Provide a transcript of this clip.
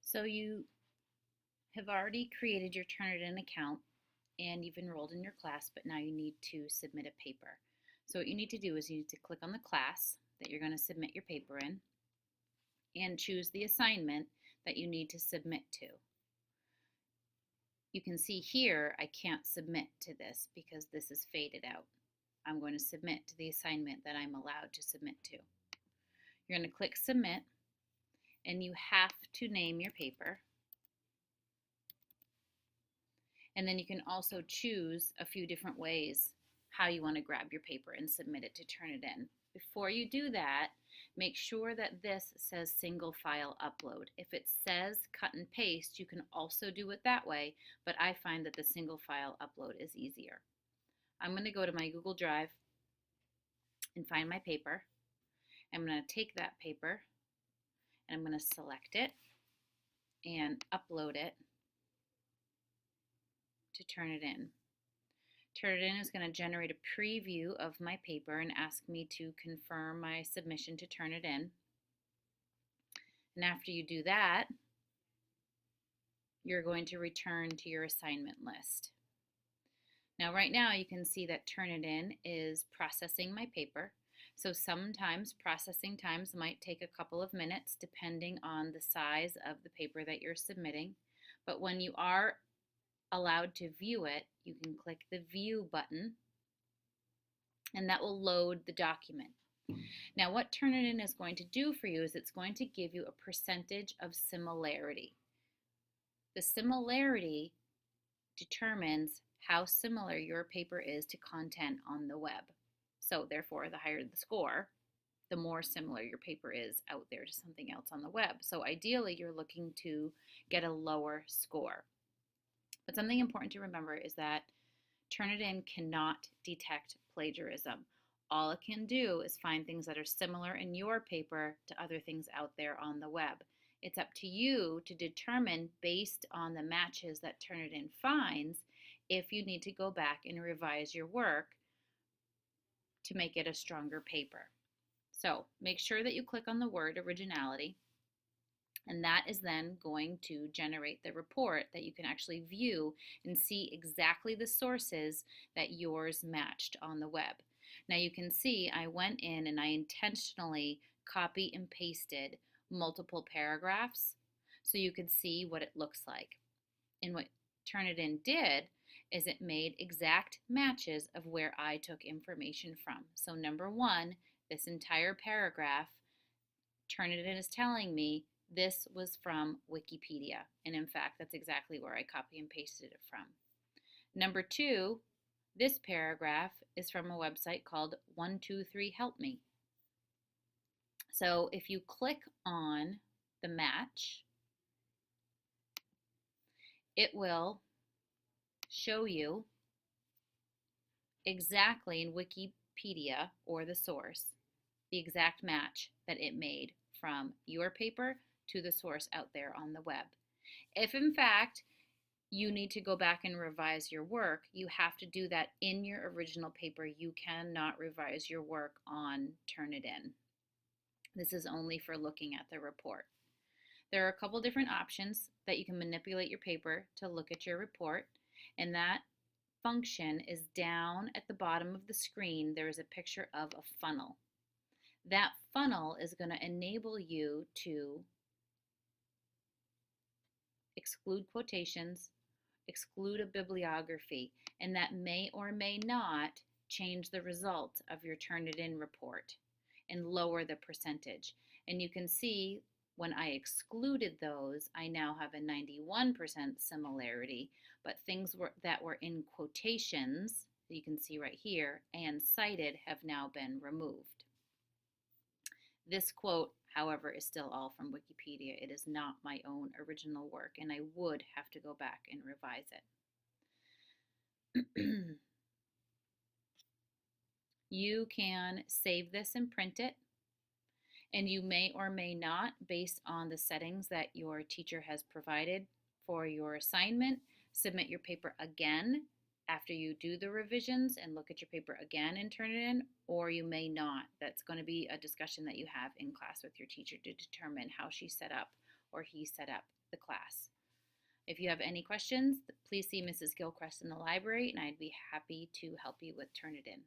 So you have already created your Turnitin account and you've enrolled in your class, but now you need to submit a paper. So what you need to do is you need to click on the class that you're going to submit your paper in and choose the assignment that you need to submit to. You can see here I can't submit to this because this is faded out. I'm going to submit to the assignment that I'm allowed to submit to. You're going to click submit and you have to name your paper. And then you can also choose a few different ways how you want to grab your paper and submit it to Turnitin. Before you do that, make sure that this says single file upload. If it says cut and paste, you can also do it that way, but I find that the single file upload is easier. I'm going to go to my Google Drive and find my paper. I'm going to take that paper and I'm going to select it and upload it to Turnitin. Turnitin is going to generate a preview of my paper and ask me to confirm my submission to Turnitin. And after you do that, you're going to return to your assignment list. Now right now you can see that Turnitin is processing my paper. So sometimes processing times might take a couple of minutes depending on the size of the paper that you're submitting. But when you are allowed to view it, you can click the view button and that will load the document. Now what Turnitin is going to do for you is it's going to give you a percentage of similarity. The similarity determines how similar your paper is to content on the web. So therefore, the higher the score, the more similar your paper is out there to something else on the web. So ideally, you're looking to get a lower score. But something important to remember is that Turnitin cannot detect plagiarism. All it can do is find things that are similar in your paper to other things out there on the web. It's up to you to determine, based on the matches that Turnitin finds, if you need to go back and revise your work to make it a stronger paper. So make sure that you click on the word originality, and that is then going to generate the report that you can actually view and see exactly the sources that yours matched on the web. Now you can see I went in and I intentionally copy and pasted multiple paragraphs so you can see what it looks like. And what Turnitin did is it made exact matches of where I took information from. So number one, this entire paragraph, Turnitin is telling me this was from Wikipedia. And in fact, that's exactly where I copy and pasted it from. Number two, this paragraph is from a website called 123 Help Me. So if you click on the match, it will show you exactly in Wikipedia or the source the exact match that it made from your paper to the source out there on the web. If in fact you need to go back and revise your work, you have to do that in your original paper. You cannot revise your work on Turnitin. This is only for looking at the report. There are a couple different options that you can manipulate your paper to look at your report, and that function is down at the bottom of the screen. There is a picture of a funnel. That funnel is going to enable you to exclude quotations, exclude a bibliography, and that may or may not change the results of your Turnitin report and lower the percentage. And you can see when I excluded those, I now have a 91% similarity, but things that were in quotations, you can see right here, and cited have now been removed. This quote, however, is still all from Wikipedia. It is not my own original work, and I would have to go back and revise it. You can save this and print it, and you may or may not, based on the settings that your teacher has provided for your assignment, submit your paper again after you do the revisions and look at your paper again and turn it in, or you may not. That's going to be a discussion that you have in class with your teacher to determine how she set up or he set up the class. If you have any questions, please see Mrs. Gilchrist in the library, and I'd be happy to help you with Turnitin.